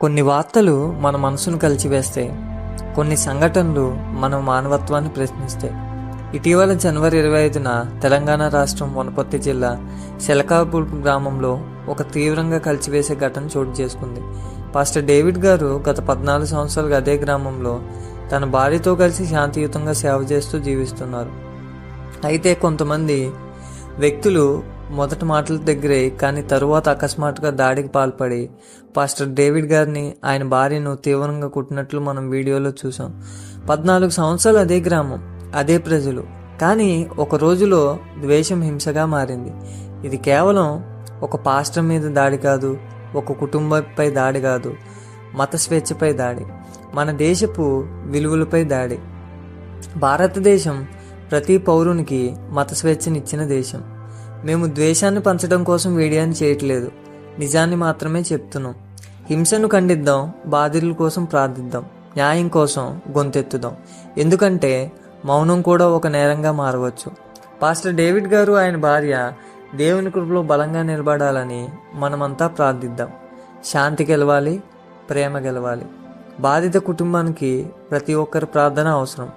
కొన్ని వార్తలు మన మనసును కలిచివేస్తాయి. కొన్ని సంఘటనలు మన మానవత్వాన్ని ప్రశ్నిస్తాయి. ఇటీవల జనవరి 25న తెలంగాణ రాష్ట్రం వనపర్తి జిల్లా శెలకాపూర్ గ్రామంలో ఒక తీవ్రంగా కలిచివేసే ఘటన చోటు చేసుకుంది. పాస్టర్ డేవిడ్ గారు గత 14 సంవత్సరాలుగా అదే గ్రామంలో తన భార్యతో కలిసి శాంతియుతంగా సేవ చేస్తూ జీవిస్తున్నారు. అయితే కొంతమంది వ్యక్తులు మొదటి మాటల దగ్గరే కానీ తరువాత అకస్మాత్తుగా దాడికి పాల్పడి పాస్టర్ డేవిడ్ గారిని, ఆయన భార్యను తీవ్రంగా కుట్టినట్లు మనం వీడియోలో చూసాం. 14 సంవత్సరాలు అదే గ్రామం, అదే ప్రజలు, కానీ ఒక రోజులో ద్వేషం హింసగా మారింది. ఇది కేవలం ఒక పాస్టర్ మీద దాడి కాదు, ఒక కుటుంబంపై దాడి కాదు, మత స్వేచ్ఛపై దాడి, మన దేశపు విలువలపై దాడి. భారతదేశం ప్రతి పౌరునికి మత స్వేచ్ఛనిచ్చిన దేశం. మేము ద్వేషాన్ని పంచడం కోసం వీడియోని చేయట్లేదు, నిజాన్ని మాత్రమే చెప్తున్నాం. హింసను ఖండిద్దాం, బాధితుల కోసం ప్రార్థిద్దాం, న్యాయం కోసం గొంతెత్తుదాం. ఎందుకంటే మౌనం కూడా ఒక నేరంగా మారవచ్చు. పాస్టర్ డేవిడ్ గారు, ఆయన భార్య దేవుని కృపలో బలంగా నిలబడాలని మనమంతా ప్రార్థిద్దాం. శాంతి గెలవాలి, ప్రేమ గెలవాలి. బాధిత కుటుంబానికి ప్రతి ఒక్కరి ప్రార్థన అవసరం.